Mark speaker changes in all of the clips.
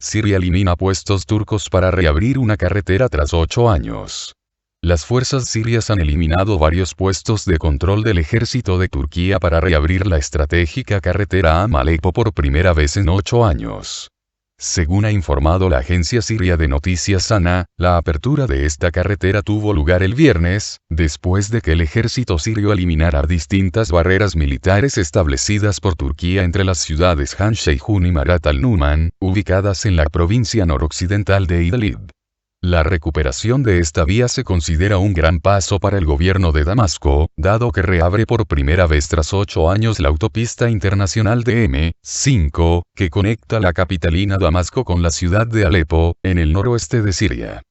Speaker 1: Siria elimina puestos turcos para reabrir una carretera tras 8 años. Las fuerzas sirias han eliminado varios puestos de control del ejército de Turquía para reabrir la estratégica carretera Am-Alepo por primera vez en 8 años. Según ha informado la agencia siria de noticias SANA, la apertura de esta carretera tuvo lugar el viernes, después de que el ejército sirio eliminara distintas barreras militares establecidas por Turquía entre las ciudades Han Sheikhoun y Marat al-Numan, ubicadas en la provincia noroccidental de Idlib. La recuperación de esta vía se considera un gran paso para el gobierno de Damasco, dado que reabre por primera vez tras 8 años la autopista internacional de M5, que conecta la capitalina Damasco con la ciudad de Alepo, en el noroeste de Siria.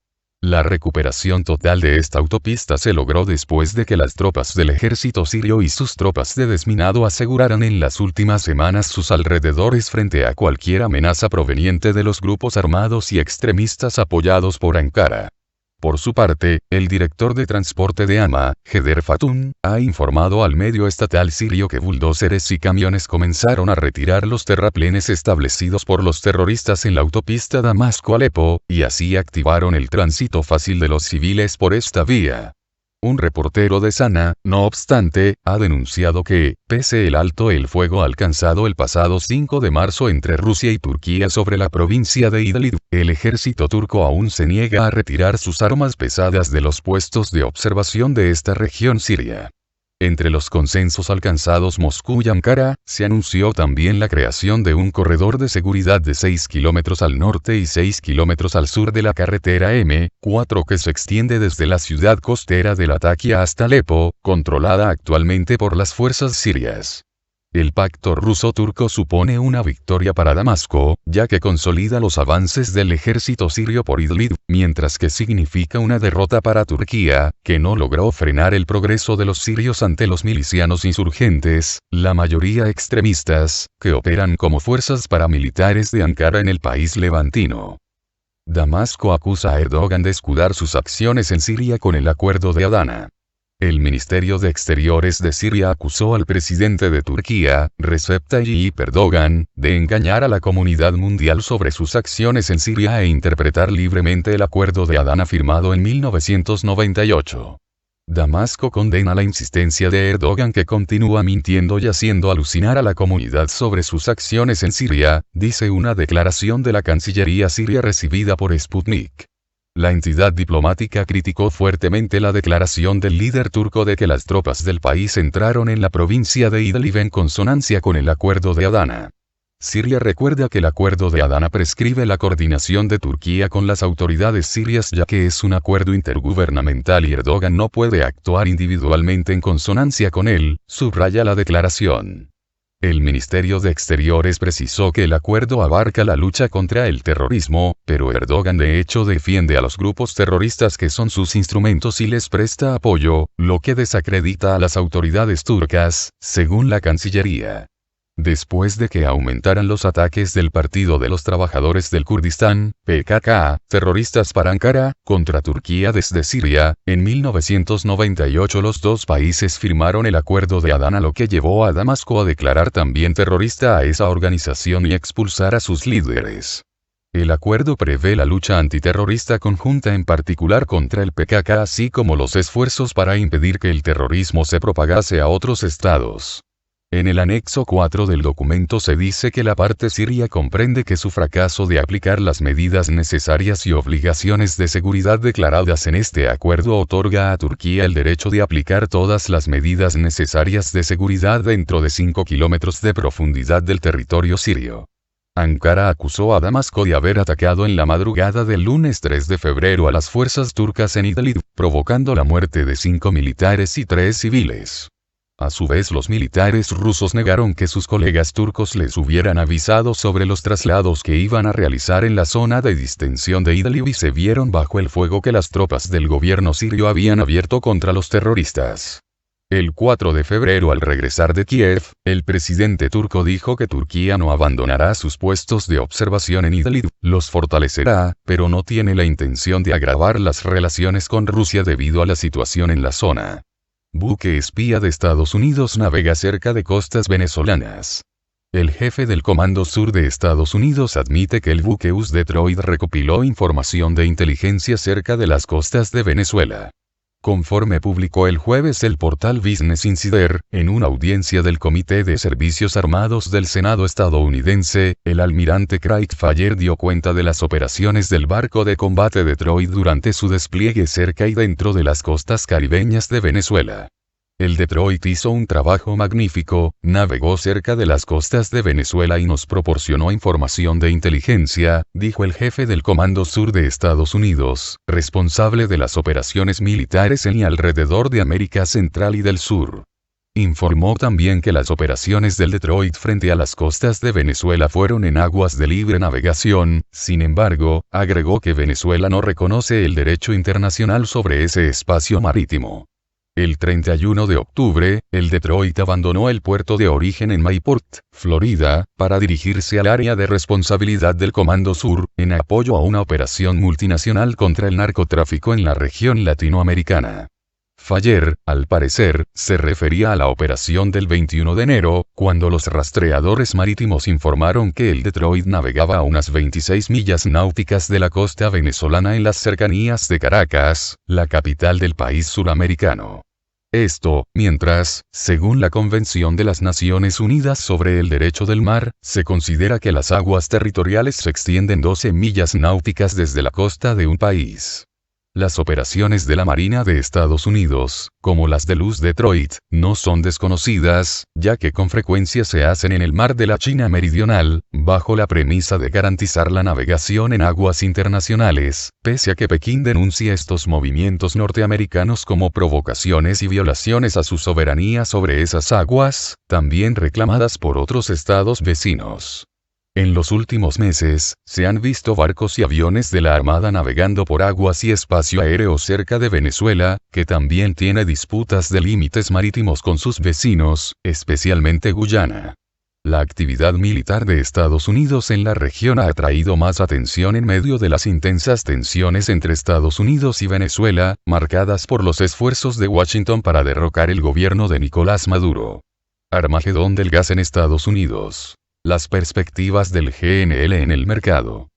Speaker 1: La recuperación total de esta autopista se logró después de que las tropas del ejército sirio y sus tropas de desminado aseguraran en las últimas semanas sus alrededores frente a cualquier amenaza proveniente de los grupos armados y extremistas apoyados por Ankara. Por su parte, el director de transporte de Hama, Heder Fatun, ha informado al medio estatal sirio que bulldozers y camiones comenzaron a retirar los terraplenes establecidos por los terroristas en la autopista Damasco-Alepo, y así activaron el tránsito fácil de los civiles por esta vía. Un reportero de SANA, no obstante, ha denunciado que, pese el alto el fuego alcanzado el pasado 5 de marzo entre Rusia y Turquía sobre la provincia de Idlib, el ejército turco aún se niega a retirar sus armas pesadas de los puestos de observación de esta región siria. Entre los consensos alcanzados Moscú y Ankara, se anunció también la creación de un corredor de seguridad de 6 kilómetros al norte y 6 kilómetros al sur de la carretera M4 que se extiende desde la ciudad costera de Latakia hasta Alepo, controlada actualmente por las fuerzas sirias. El pacto ruso-turco supone una victoria para Damasco, ya que consolida los avances del ejército sirio por Idlib, mientras que significa una derrota para Turquía, que no logró frenar el progreso de los sirios ante los milicianos insurgentes, la mayoría extremistas, que operan como fuerzas paramilitares de Ankara en el país levantino. Damasco acusa a Erdogan de escudar sus acciones en Siria con el acuerdo de Adana. El Ministerio de Exteriores de Siria acusó al presidente de Turquía, Recep Tayyip Erdogan, de engañar a la comunidad mundial sobre sus acciones en Siria e interpretar libremente el acuerdo de Adana firmado en 1998. Damasco condena la insistencia de Erdogan que continúa mintiendo y haciendo alucinar a la comunidad sobre sus acciones en Siria, dice una declaración de la Cancillería siria recibida por Sputnik. La entidad diplomática criticó fuertemente la declaración del líder turco de que las tropas del país entraron en la provincia de Idlib en consonancia con el acuerdo de Adana. Siria recuerda que el acuerdo de Adana prescribe la coordinación de Turquía con las autoridades sirias ya que es un acuerdo intergubernamental y Erdogan no puede actuar individualmente en consonancia con él, subraya la declaración. El Ministerio de Exteriores precisó que el acuerdo abarca la lucha contra el terrorismo, pero Erdogan de hecho defiende a los grupos terroristas que son sus instrumentos y les presta apoyo, lo que desacredita a las autoridades turcas, según la Cancillería. Después de que aumentaran los ataques del Partido de los Trabajadores del Kurdistán, PKK, terroristas para Ankara, contra Turquía desde Siria, en 1998 los dos países firmaron el acuerdo de Adana lo que llevó a Damasco a declarar también terrorista a esa organización y expulsar a sus líderes. El acuerdo prevé la lucha antiterrorista conjunta en particular contra el PKK así como los esfuerzos para impedir que el terrorismo se propagase a otros estados. En el anexo 4 del documento se dice que la parte siria comprende que su fracaso de aplicar las medidas necesarias y obligaciones de seguridad declaradas en este acuerdo otorga a Turquía el derecho de aplicar todas las medidas necesarias de seguridad dentro de 5 kilómetros de profundidad del territorio sirio. Ankara acusó a Damasco de haber atacado en la madrugada del lunes 3 de febrero a las fuerzas turcas en Idlib, provocando la muerte de 5 militares y 3 civiles. A su vez los militares rusos negaron que sus colegas turcos les hubieran avisado sobre los traslados que iban a realizar en la zona de distensión de Idlib y se vieron bajo el fuego que las tropas del gobierno sirio habían abierto contra los terroristas. El 4 de febrero al regresar de Kiev, el presidente turco dijo que Turquía no abandonará sus puestos de observación en Idlib, los fortalecerá, pero no tiene la intención de agravar las relaciones con Rusia debido a la situación en la zona. Buque espía de Estados Unidos navega cerca de costas venezolanas. El jefe del Comando Sur de Estados Unidos admite que el buque US Detroit recopiló información de inteligencia cerca de las costas de Venezuela. Conforme publicó el jueves el portal Business Insider, en una audiencia del Comité de Servicios Armados del Senado estadounidense, el almirante Craig Faller dio cuenta de las operaciones del barco de combate Detroit durante su despliegue cerca y dentro de las costas caribeñas de Venezuela. El Detroit hizo un trabajo magnífico, navegó cerca de las costas de Venezuela y nos proporcionó información de inteligencia, dijo el jefe del Comando Sur de Estados Unidos, responsable de las operaciones militares en y alrededor de América Central y del Sur. Informó también que las operaciones del Detroit frente a las costas de Venezuela fueron en aguas de libre navegación, sin embargo, agregó que Venezuela no reconoce el derecho internacional sobre ese espacio marítimo. El 31 de octubre, el Detroit abandonó el puerto de origen en Mayport, Florida, para dirigirse al área de responsabilidad del Comando Sur, en apoyo a una operación multinacional contra el narcotráfico en la región latinoamericana. Faller, al parecer, se refería a la operación del 21 de enero, cuando los rastreadores marítimos informaron que el Detroit navegaba a unas 26 millas náuticas de la costa venezolana en las cercanías de Caracas, la capital del país suramericano. Esto, mientras, según la Convención de las Naciones Unidas sobre el Derecho del Mar, se considera que las aguas territoriales se extienden 12 millas náuticas desde la costa de un país. Las operaciones de la Marina de Estados Unidos, como las del US Detroit, no son desconocidas, ya que con frecuencia se hacen en el mar de la China Meridional, bajo la premisa de garantizar la navegación en aguas internacionales, pese a que Pekín denuncia estos movimientos norteamericanos como provocaciones y violaciones a su soberanía sobre esas aguas, también reclamadas por otros estados vecinos. En los últimos meses, se han visto barcos y aviones de la Armada navegando por aguas y espacio aéreo cerca de Venezuela, que también tiene disputas de límites marítimos con sus vecinos, especialmente Guyana. La actividad militar de Estados Unidos en la región ha atraído más atención en medio de las intensas tensiones entre Estados Unidos y Venezuela, marcadas por los esfuerzos de Washington para derrocar el gobierno de Nicolás Maduro. Armagedón del gas en Estados Unidos. Las perspectivas del GNL en el mercado.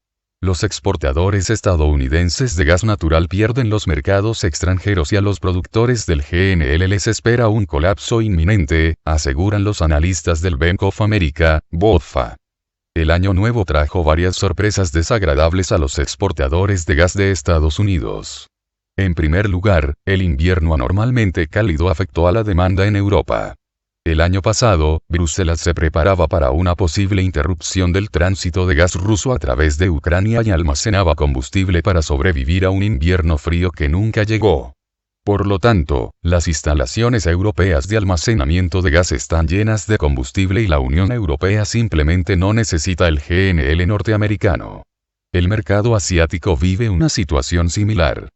Speaker 1: Los exportadores estadounidenses de gas natural pierden los mercados extranjeros y a los productores del GNL les espera un colapso inminente, aseguran los analistas del Bank of America, BofA. El año nuevo trajo varias sorpresas desagradables a los exportadores de gas de Estados Unidos. En primer lugar, el invierno anormalmente cálido afectó a la demanda en Europa. El año pasado, Bruselas se preparaba para una posible interrupción del tránsito de gas ruso a través de Ucrania y almacenaba combustible para sobrevivir a un invierno frío que nunca llegó. Por lo tanto, las instalaciones europeas de almacenamiento de gas están llenas de combustible y la Unión Europea simplemente no necesita el GNL norteamericano. El mercado asiático vive una situación similar.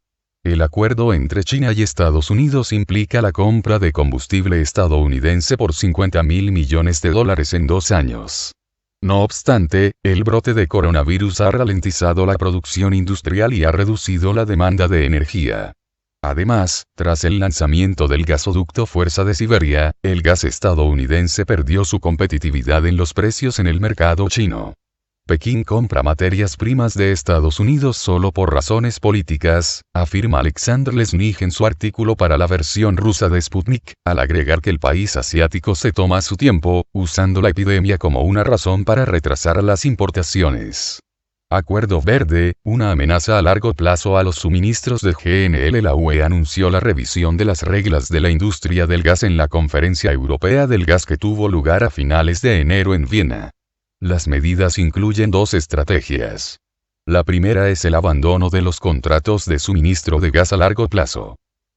Speaker 1: El acuerdo entre China y Estados Unidos implica la compra de combustible estadounidense por $50.000 millones en 2 años. No obstante, el brote de coronavirus ha ralentizado la producción industrial y ha reducido la demanda de energía. Además, tras el lanzamiento del gasoducto Fuerza de Siberia, el gas estadounidense perdió su competitividad en los precios en el mercado chino. Pekín compra materias primas de Estados Unidos solo por razones políticas, afirma Alexander Lesnig en su artículo para la versión rusa de Sputnik, al agregar que el país asiático se toma su tiempo, usando la epidemia como una razón para retrasar las importaciones. Acuerdo Verde, una amenaza a largo plazo a los suministros de GNL. La UE anunció la revisión de las reglas de la industria del gas en la Conferencia Europea del Gas que tuvo lugar a finales de enero en Viena. Las medidas incluyen 2 estrategias. La primera es el abandono de los contratos de suministro de gas a largo plazo.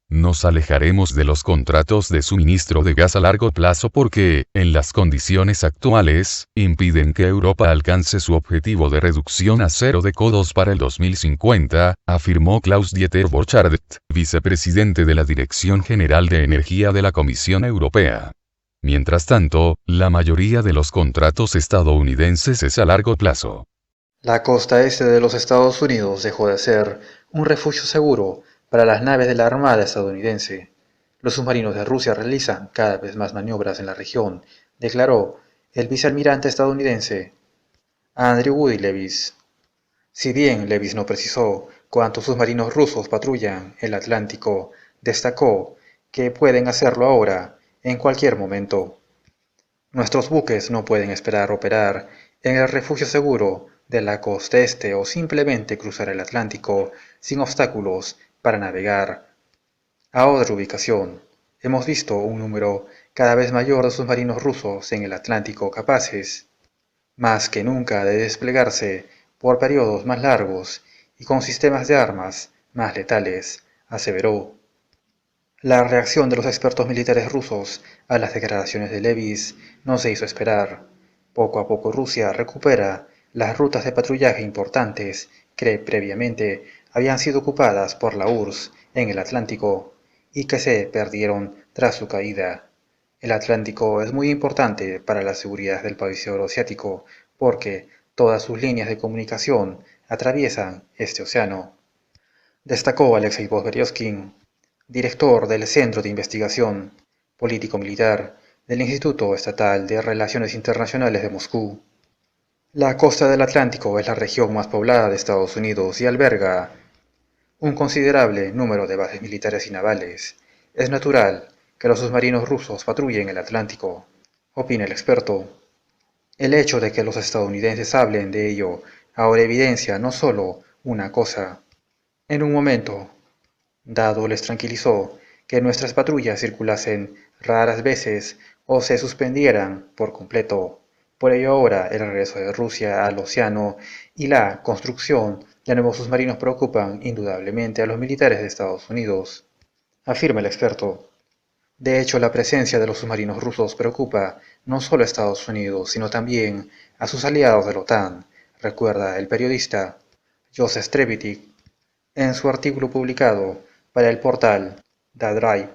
Speaker 1: Nos alejaremos de los contratos de suministro de gas a largo plazo porque, en las condiciones actuales, impiden que Europa alcance su objetivo de reducción a cero de CO2 para el 2050, afirmó Klaus-Dieter Borchardt, vicepresidente de la Dirección General de Energía de la Comisión Europea. Mientras tanto, la mayoría de los contratos estadounidenses es a largo plazo.
Speaker 2: La costa este de los Estados Unidos dejó de ser un refugio seguro para las naves de la Armada estadounidense. Los submarinos de Rusia realizan cada vez más maniobras en la región, declaró el vicealmirante estadounidense Andrew Woody Levis. Si bien Levis no precisó cuántos submarinos rusos patrullan el Atlántico, destacó que pueden hacerlo ahora, en cualquier momento. Nuestros buques no pueden esperar operar en el refugio seguro de la costa este o simplemente cruzar el Atlántico sin obstáculos para navegar a otra ubicación. Hemos visto un número cada vez mayor de submarinos rusos en el Atlántico capaces, más que nunca, de desplegarse por periodos más largos y con sistemas de armas más letales, aseveró. La reacción de los expertos militares rusos a las declaraciones de Levis no se hizo esperar. Poco a poco Rusia recupera las rutas de patrullaje importantes que previamente habían sido ocupadas por la URSS en el Atlántico y que se perdieron tras su caída. El Atlántico es muy importante para la seguridad del país euroasiático porque todas sus líneas de comunicación atraviesan este océano, destacó Alexei Vozhberevsky, director del Centro de Investigación Político-Militar del Instituto Estatal de Relaciones Internacionales de Moscú. La costa del Atlántico es la región más poblada de Estados Unidos y alberga un considerable número de bases militares y navales. Es natural que los submarinos rusos patrullen el Atlántico, opina el experto. El hecho de que los estadounidenses hablen de ello ahora evidencia no solo una cosa. En un momento dado les tranquilizó que nuestras patrullas circulasen raras veces o se suspendieran por completo. Por ello ahora el regreso de Rusia al océano y la construcción de nuevos submarinos preocupan indudablemente a los militares de Estados Unidos, afirma el experto. De hecho, la presencia de los submarinos rusos preocupa no solo a Estados Unidos, sino también a sus aliados de la OTAN, recuerda el periodista Joseph Trevitik en su artículo publicado para el portal The Drive.